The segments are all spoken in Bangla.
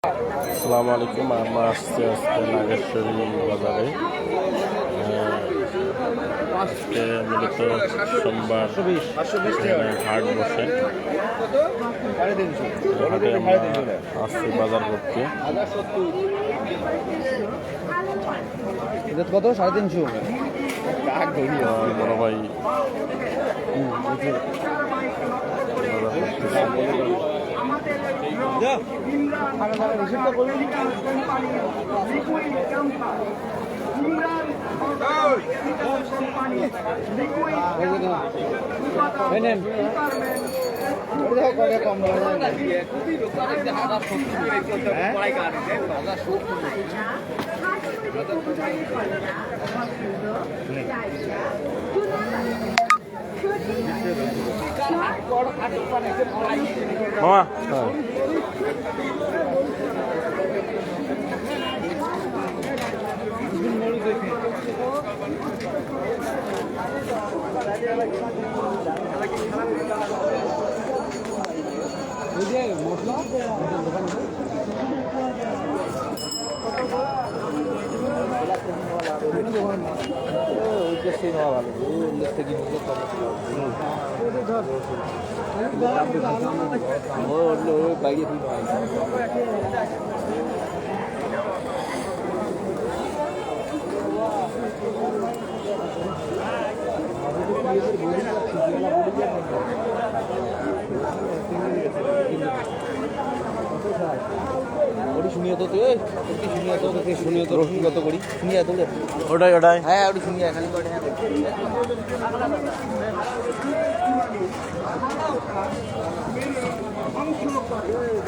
আসসালামু আলাইকুম। আমরা আসছি আজকে নাগেশ্বরী বাজারে। আজকে মূলত সোমবার হাট বসে। হাটে আমরা আসছি বাজার করতে। কত 350 বড় ভাই মামা ওটাই ওটাই হ্যাঁ ওটা শুনিয়া খালি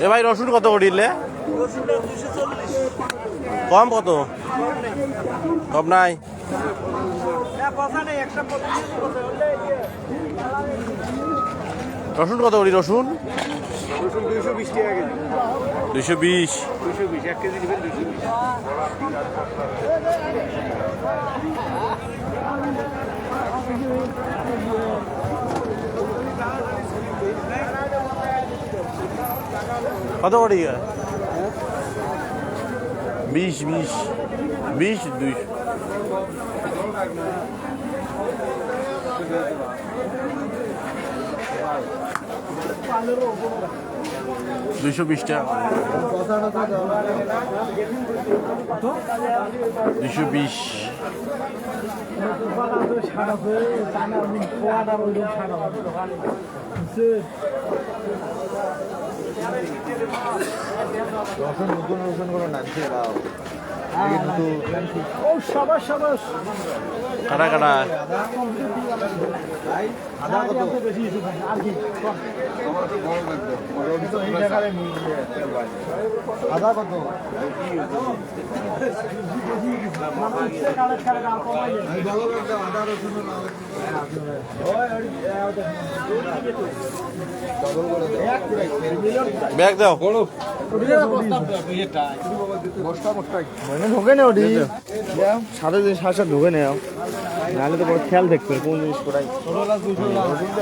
এ ভাই রসুন কত করিলে? কম কত? কম নাই। রসুন কত করি? রসুন 220 টাকা কেজি। 220। 1 কেজি দিবেন 220। কত করি? 20 20 20 200। দুইশো 20 টাকা। 220। কাটা কাটা আদা কত? ব্যাগ দাও। ঢোকে না ওটি 7.5 ঢোকে নেও, নাহলে তো বড় খেয়াল দেখতে কোন জিনিস কোটাই।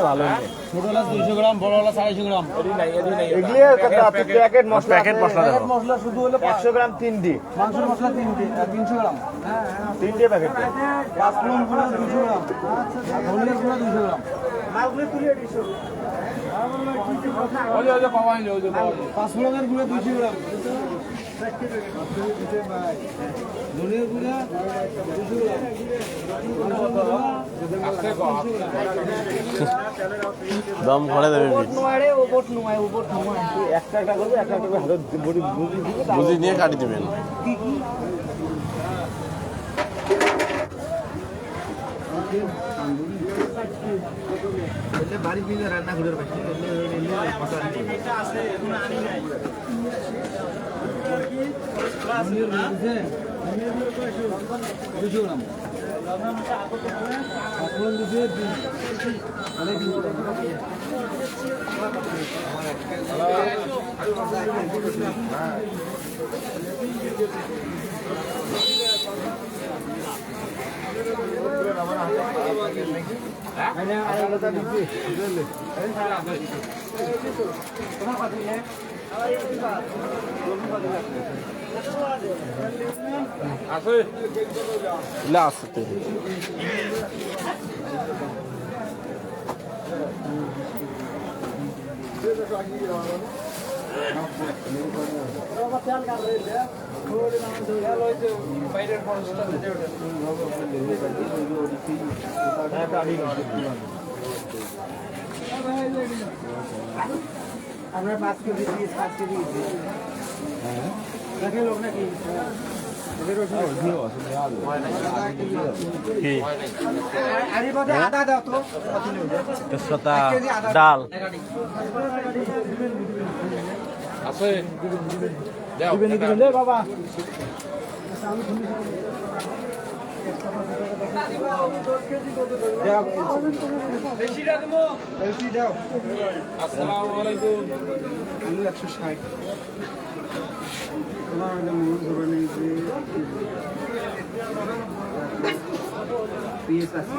ভালো ছোট 200 গ্রাম, বড় 250 গ্রাম। প্যাকেট মশলা, প্যাকেট মশলা দাও। মশলা শুধু হলো 100 গ্রাম 3 মাংসের মশলা 300 গ্রাম। 3 প্যাকেট। 5 ফোড়ন গুঁড়ো 200 গ্রাম, ধনিয়া গুঁড়ো 200 গ্রাম। মালগুলো তুলে দিছো। ওই পাওয়াই না, ওই 5 ফোড়নের গুঁড়ো 200 গ্রাম। ধনিয়া গুঁড়ো 200 গ্রাম। দম ঘরে দেবে। একটা করবে, একটা করবে হাতে বুঝি নিয়ে কাটি দেবেন। বাড়ি ফিরে রান্না করে না আছে তো আমরা 5 কেজি পিস 5 কেজি দেখে লোক নাকি কি আরে বাদে আদা দাও তো তেজপাতা ডাল আছে দিবেন দে বাবা বেশিটা দেবো বেশি দাও আসসালামু আলাইকুম আলু 160 তোমার মুখ ধরে নিয়েছি পিএস আছে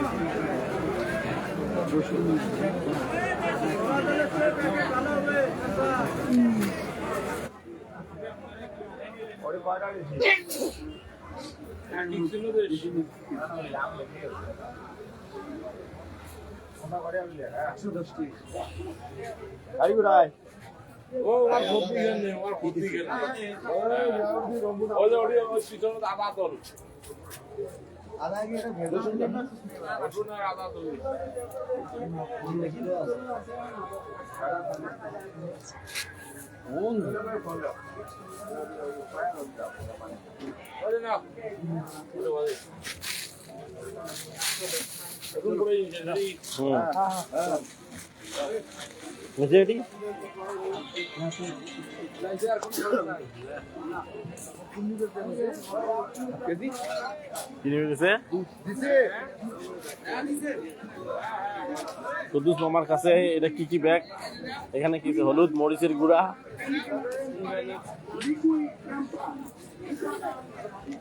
রসুন ওরে কয়টা দিছি ও আর সবজি গেল আর সবজি গেল ওই ওই ওই পিছনে আদা তোল আদা কি এটা ভেজে শুনলে না ওখানে আদা তোল কোন ওরে না ওরে ওরে এখন করে এই বুঝেছি কুদ্দুস মামার কাছে এটা কি কি ব্যাগ এখানে কি হলুদ মরিচের গুঁড়া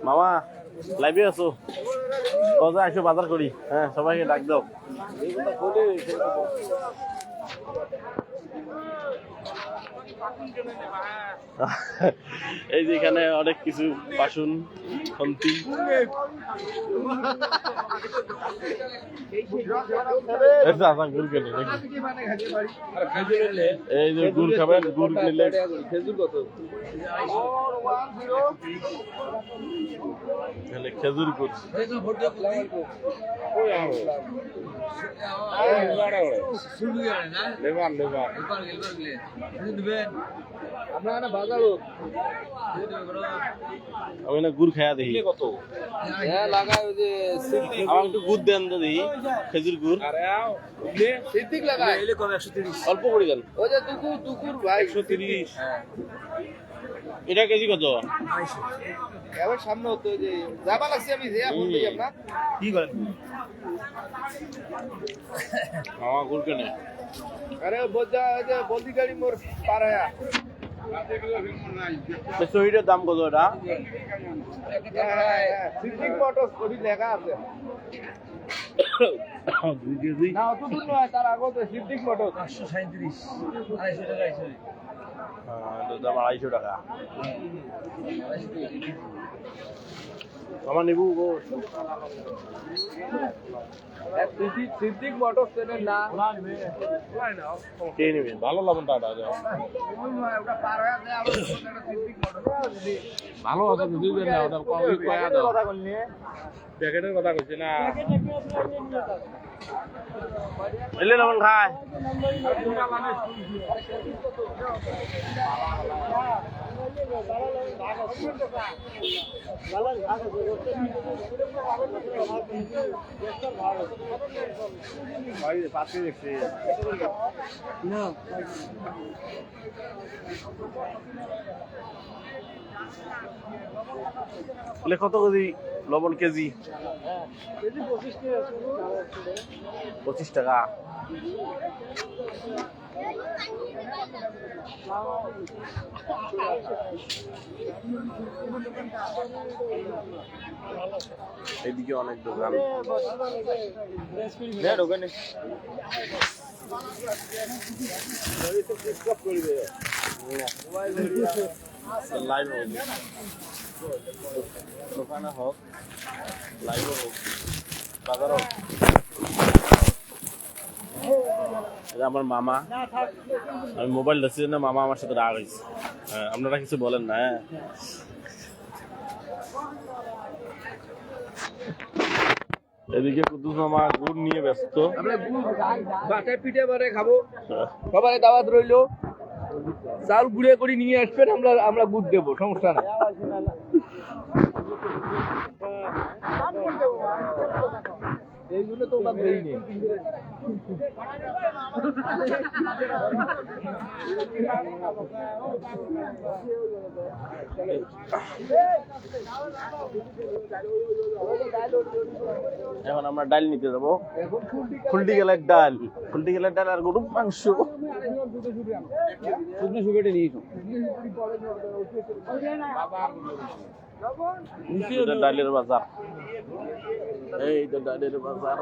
মামা লাইভে আছো কজা আসো বাজার করি হ্যাঁ সবাইকে ডাক দাও এই যে এখানে অনেক কিছু বাসন খন্তি গুড় কেনে এই যে গুড় খাবেন গুড় নিলে খেজুর কত খেজুর গুড় লেবার লেবার আপনারা বাজারও আমি না গুড় খায়া দেখি কত হ্যাঁ লাগায় ওই যে আমার একটু গুড় দেন তো দেখি খেজুর গুড় আরে আও বুঝলে সিদ্দিক লাগায় এলে কত 130 অল্প করে দেন ওই যে দুকুর ভাই 130 এটা কেজি কত এবার সামনে হতো যে যাবা লাগছে আমি যে ফোন দিই আপনার কি করেন আমার গুড় কেনে আরে বোঝা যে বলদি গাড়ি মোর পার হয়া সহিটার দাম কত এটা সিদ্দিক মোটরস ওই লেখা আছে 2 কেজি না অত দূর নয় তার আগে তো সিদ্দিক মোটরস 537 250 টাকা আইছে এটার দাম 250 টাকা আমার নেবু গো সিদ্দিক মোটরস এর না কে নেবেন ভালো লবণটা এটা ওটা পার হয়া যায় আবার সিদ্দিক মোটরস ভালো আছে দিবেন না ওটা কয়া দাও কথা বলনি প্যাকেটের কথা কইছে না এলে লবণ খায় পাশে দেখছি না কত কেজি লবণ কেজি কেজি 25 টাকা এদিকে অনেক দোকান ওখানে লাইভ হোক, দোকানে হোক, লাইভও হোক, বাজার হোক। এটা আমার মামা, আমি মোবাইল ধরছি না, মামা আমার সাথে রাগ হয়েছে। হ্যাঁ, আপনারা কিছু বলেন না। হ্যাঁ, এদিকে কুদ্দুস মামা গুড় নিয়ে ব্যস্ত। আমরা বাটায় পিঠে বারে খাবো, সবাই দাওয়াত রইলো। চাল গুঁড়ে করে নিয়ে আসবেন, আমরা গুড় দেবো, সমস্যা নাই। এইগুলো তো ওটা দেই নেই। এখন আমরা ডাল নিতে যাবো, ফুলটি গেলের ডাল, ফুলটি গেলের ডাল আর গরুর মাংস। শুকনো শুকেটে নিয়েছো ডালের বাজার, এই তো ডালের বাজার।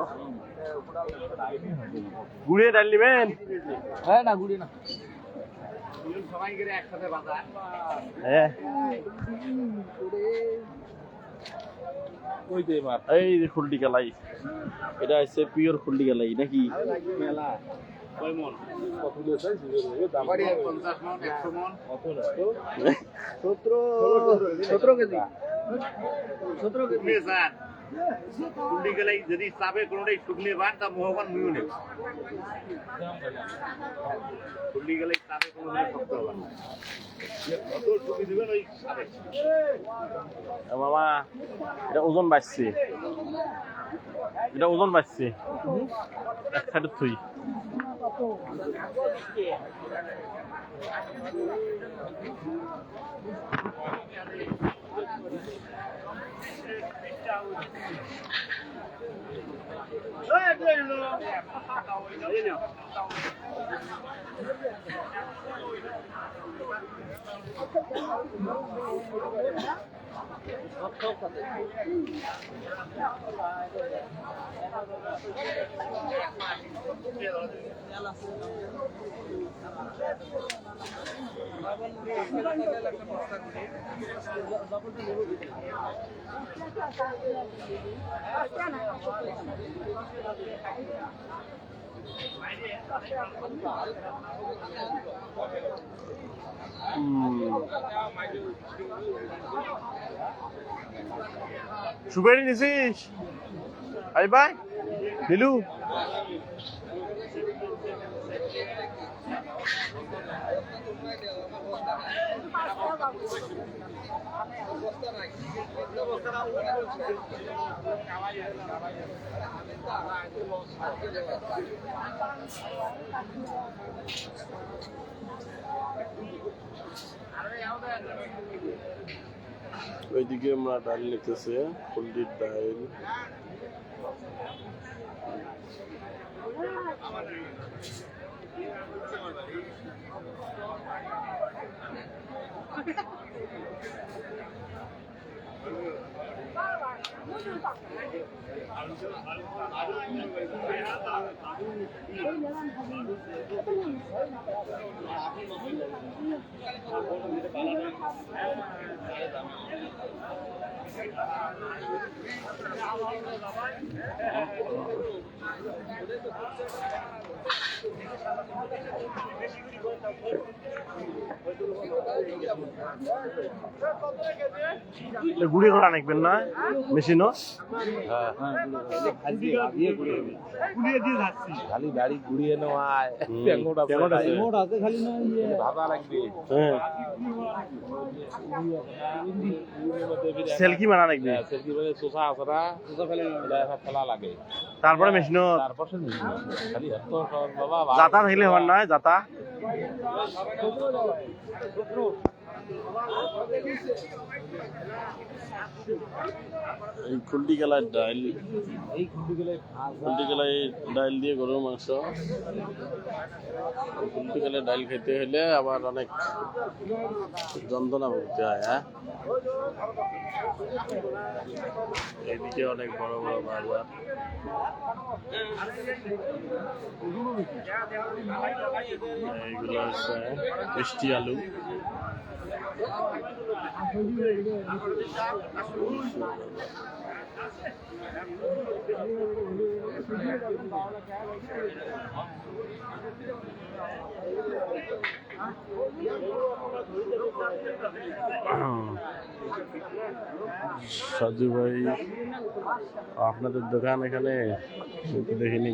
গুড়িয়ে ডাল নিবেন? হ্যাঁ, না গুড়ি না, সবাই গেলে একসাথে বাজার। হ্যাঁ, এই যে খুলটি গেলাই, এটা হচ্ছে পিওর খুলটি গেলাই নাকি? যদি চাপে কোনোটাই শুকনে পান তা মোহবান মিউ নেই, ফুললি গেলে চাপে কোনো শক্ত হবেন না, দিবেন ওই মামা এটা ওজন বাড়ছে, এটা ওজন বাড়ছে, এক সাইডে থুই। সুপারি নিছিস? আই ভাই নীলু, ওইদিকে আমরা ডাল নিতেছে, ফুলটির ডাল। গুড়ি করা নাকবেন না মেশিনও? খালি গাড়ি ঘুরিয়ে নেওয়া আছে খালি না, ভাবা লাগবে। সেলকি মানা নাকবে, ফেলা লাগে, তারপরে মেশিনও, তারপর খালি এত বাবা জাতা থাকলে হওয়ার নয়, জাতা এই খুলটি গেলার ডাইল, এই খুঁটিগুলো খুলটি গেলায় ডাইল দিয়ে গরুর মাংস। খুলটি গেলে ডাইল খেতে হলে আবার অনেক যন্ত্রণা ভুগতে হয়। হ্যাঁ, এইদিকে অনেক বড় বড় বাজার। এইগুলো হচ্ছে মিষ্টি আলু। সাজু ভাই, আপনাদের দোকান এখানে দেখিনি।